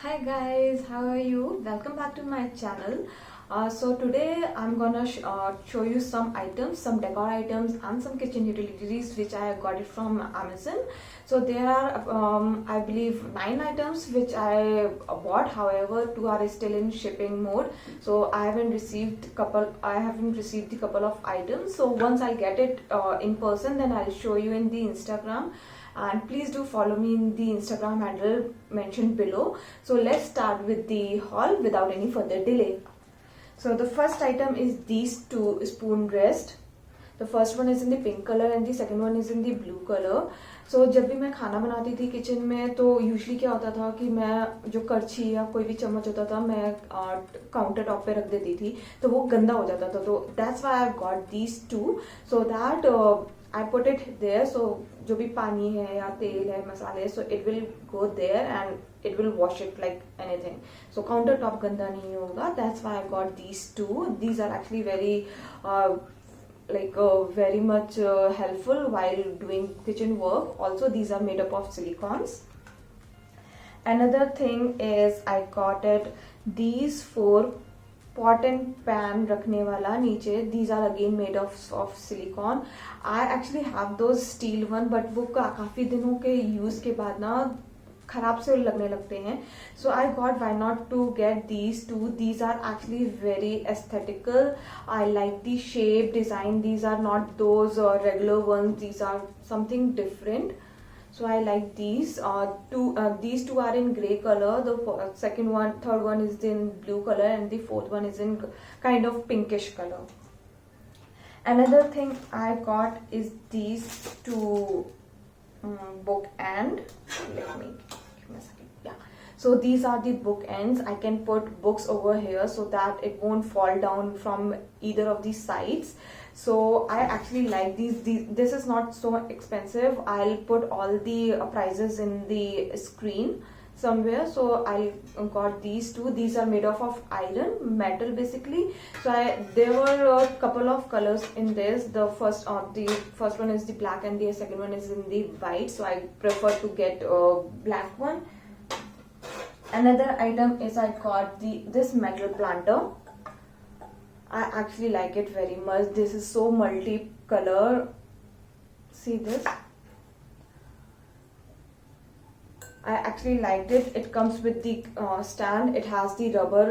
Hi guys, how are you? Welcome back to my channel. So today I'm gonna show you some items, some decor items and some kitchen utilities which I got it from Amazon. So there are I believe 9 items which I bought. However, 2 are still in shipping mode. So I haven't received the couple of items. So once I get it in person, then I'll show you in the Instagram. And please do follow me in the Instagram handle mentioned below. So let's start with the haul without any further delay. So the first item is these two spoon rest. The first one is in the pink color and the second one is in the blue color. So जब भी मैं खाना बनाती थी kitchen में तो usually क्या होता था कि मैं जो करछी या कोई भी चम्मच होता था मैं काउंटर टॉप पे रख देती थी तो वो गंदा हो जाता था. तो that's why I got these two so that I put it there. So जो भी पानी है या तेल है मसाले so it will go there and it will wash it like anything. So countertop ganda nahi hoga. That's why I got these two. These are actually very much helpful while doing kitchen work. Also these are made up of silicons. Another thing is I got it these 4 pot and pan रखने वाला नीचे. These are again made of silicone. I actually have those steel one but वो काफी दिनों के use के बाद ना खराब से लगने लगते हैं. So I got why not to get these two. These are actually very aesthetical. I like the shape design. These are not those regular ones. These are something different. So I like these these two are in gray color. The third one is in blue color and the fourth one is in kind of pinkish color. Another thing I got is these two book end. Let me give me a second. Yeah, so these are the book ends. I can put books over here so that it won't fall down from either of the sides. So I actually like these. This is not so expensive. I'll put all the prices in the screen somewhere. So I got these two. These are made of iron metal basically. So there were a couple of colors in this. The first one is the black and the second one is in the white. So I prefer to get a black one. Another item is I got this metal planter. I actually like it very much. This is so multi-color. See this? I actually liked it. It comes with the stand. It has the rubber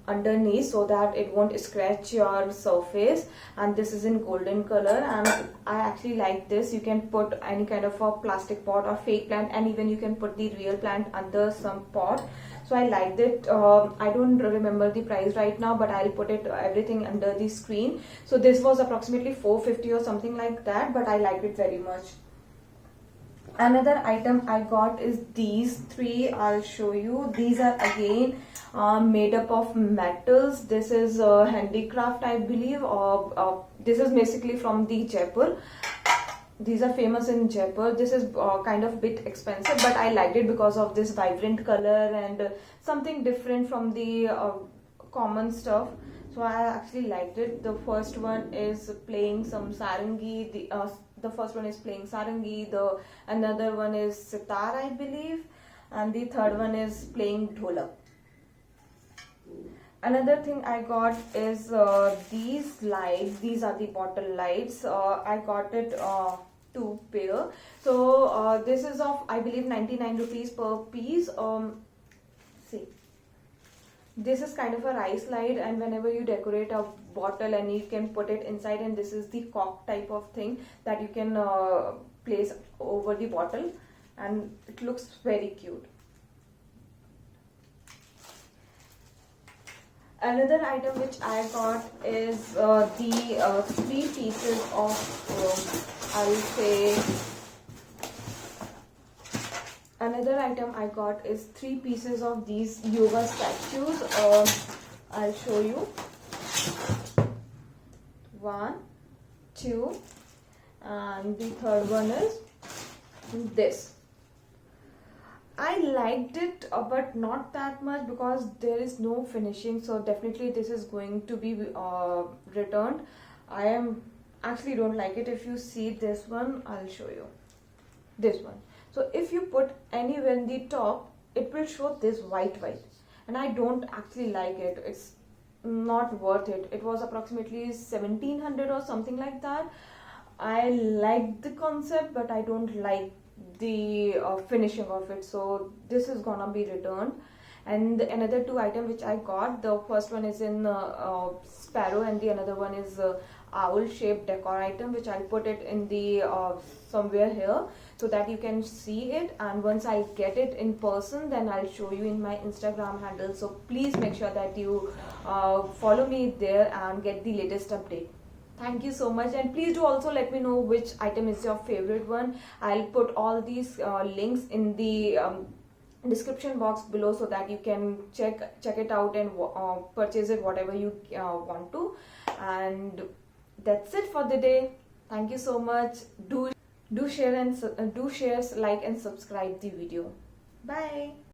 underneath so that it won't scratch your surface, and this is in golden color and I actually like this. You can put any kind of a plastic pot or fake plant, and even you can put the real plant under some pot. So I liked it. I don't remember the price right now, but I'll put it everything under the screen. So this was approximately 450 or something like that, but I liked it very much. Another item I got is these 3. I'll show you. These are again made up of metals. This is handicraft I believe, or this is basically from the Jaipur. These are famous in Jaipur. This is kind of bit expensive, but I liked it because of this vibrant color and something different from the common stuff. So I actually liked it. The first one is playing some sarangi. The first one is playing sarangi. Another one is sitar I believe, and the third one is playing dholak. Another thing I got is these lights. These are the bottle lights. I got it 2 pair. So this is of I believe 99 rupees per piece. See, this is kind of a rice light, and whenever you decorate a bottle and you can put it inside, and this is the cork type of thing that you can place over the bottle, and it looks very cute. Another item which I got is the 3 pieces of I'll say. Another item I got is 3 pieces of these yoga statues. I'll show you. 1, 2, and the third one is this. I liked it but not that much because there is no finishing, so definitely this is going to be returned. I actually don't like it. If you see this one, I'll show you this one. So if you put anywhere in the top, it will show this white, and I don't actually like it. It's not worth it. It was approximately 1700 or something like that. I like the concept, but I don't like the finishing of it, so this is gonna be returned. And another two items which I got, the first one is in sparrow, and the another one is owl shaped decor item, which I'll put it in the somewhere here so that you can see it. And once I get it in person, then I'll show you in my Instagram handle, so please make sure that you follow me there and get the latest update. Thank you so much, and please do also let me know which item is your favorite one. I'll put all these links in the description box below so that you can check it out and purchase it whatever you want to. And that's it for the day. Thank you so much. Do share, like and subscribe the video. Bye.